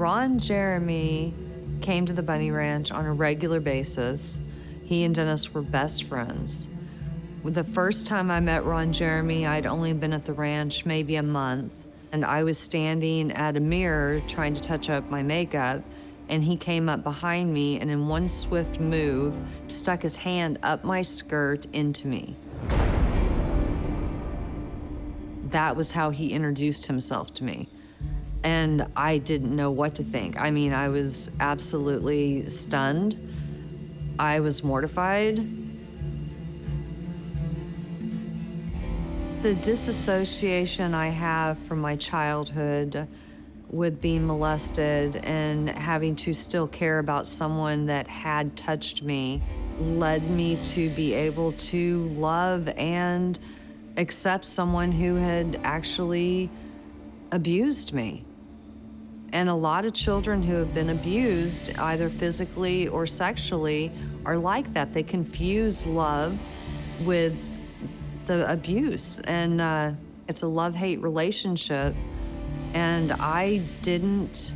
Ron Jeremy came to the Bunny Ranch on a regular basis. He and Dennis were best friends. The first time I met Ron Jeremy, I'd only been at the ranch maybe a month, and I was standing at a mirror trying to touch up my makeup, and he came up behind me and in one swift move, stuck his hand up my skirt into me. That was how he introduced himself to me. And I didn't know what to think. I mean, I was absolutely stunned. I was mortified. The disassociation I have from my childhood with being molested and having to still care about someone that had touched me led me to be able to love and accept someone who had actually abused me. And a lot of children who have been abused, either physically or sexually, are like that. They confuse love with the abuse. And it's a love-hate relationship. And I didn't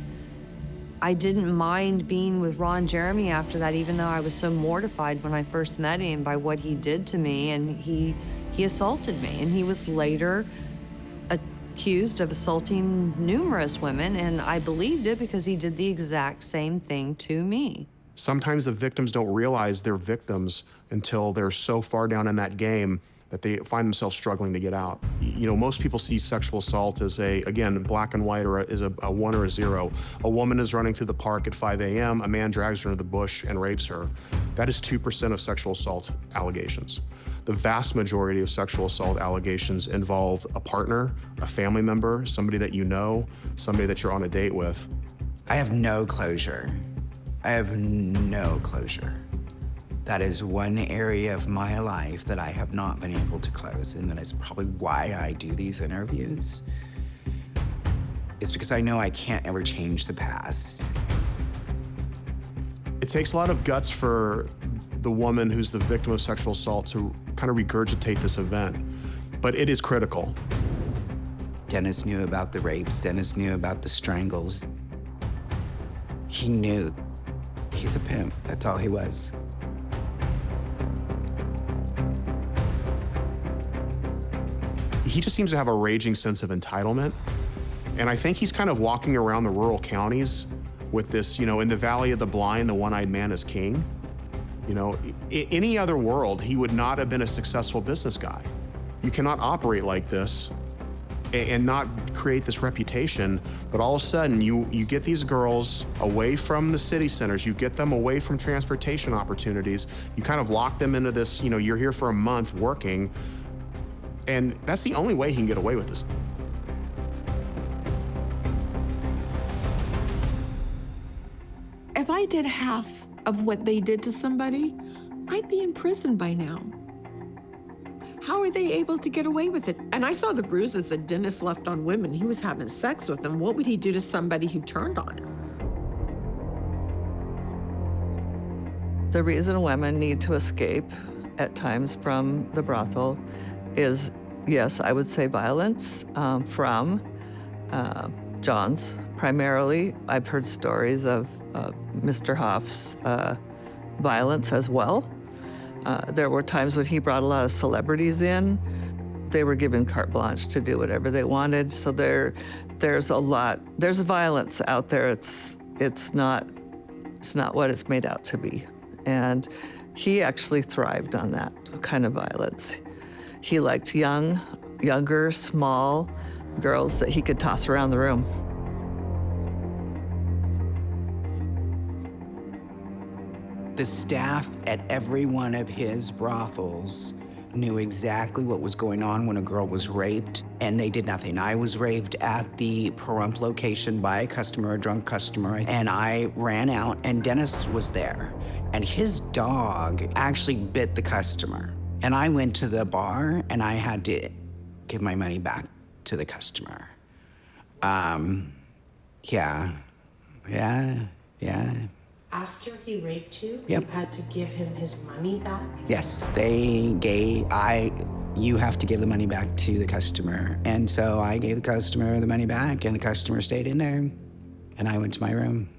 mind being with Ron Jeremy after that, even though I was so mortified when I first met him by what he did to me. And he assaulted me. And he was later accused of assaulting numerous women, and I believed it because he did the exact same thing to me. Sometimes the victims don't realize they're victims until they're so far down in that game that they find themselves struggling to get out. You know, most people see sexual assault as again, black and white, or as a 1 or a 0. A woman is running through the park at 5 a.m., a man drags her into the bush and rapes her. That is 2% of sexual assault allegations. The vast majority of sexual assault allegations involve a partner, a family member, somebody that you know, somebody that you're on a date with. I have no closure. I have no closure. That is one area of my life that I have not been able to close, and that is probably why I do these interviews. It's because I know I can't ever change the past. It takes a lot of guts for the woman who's the victim of sexual assault to kind of regurgitate this event, but it is critical. Dennis knew about the rapes. Dennis knew about the strangles. He knew. He's a pimp. That's all he was. He just seems to have a raging sense of entitlement. And I think he's kind of walking around the rural counties with this, you know, in the Valley of the Blind, the one-eyed man is king. You know, in any other world, he would not have been a successful business guy. You cannot operate like this and not create this reputation, but all of a sudden you get these girls away from the city centers, you get them away from transportation opportunities, you kind of lock them into this, you know, you're here for a month working, and that's the only way he can get away with this. If I did half of what they did to somebody, I'd be in prison by now. How are they able to get away with it? And I saw the bruises that Dennis left on women. He was having sex with them. What would he do to somebody who turned on him? The reason women need to escape at times from the brothel is, yes, I would say violence from John's primarily. I've heard stories of Mr. Hof's violence as well. There were times when he brought a lot of celebrities in. They were given carte blanche to do whatever they wanted. So there's violence out there. It's not what it's made out to be. And he actually thrived on that kind of violence. He liked younger, small girls that he could toss around the room. The staff at every one of his brothels knew exactly what was going on when a girl was raped, and they did nothing. I was raped at the Pahrump location by a customer, a drunk customer, and I ran out, and Dennis was there. And his dog actually bit the customer. And I went to the bar, and I had to give my money back to the customer. Yeah. After he raped you, Yep. you had to give him his money back? Yes, you have to give the money back to the customer. And so I gave the customer the money back, and the customer stayed in there And I went to my room.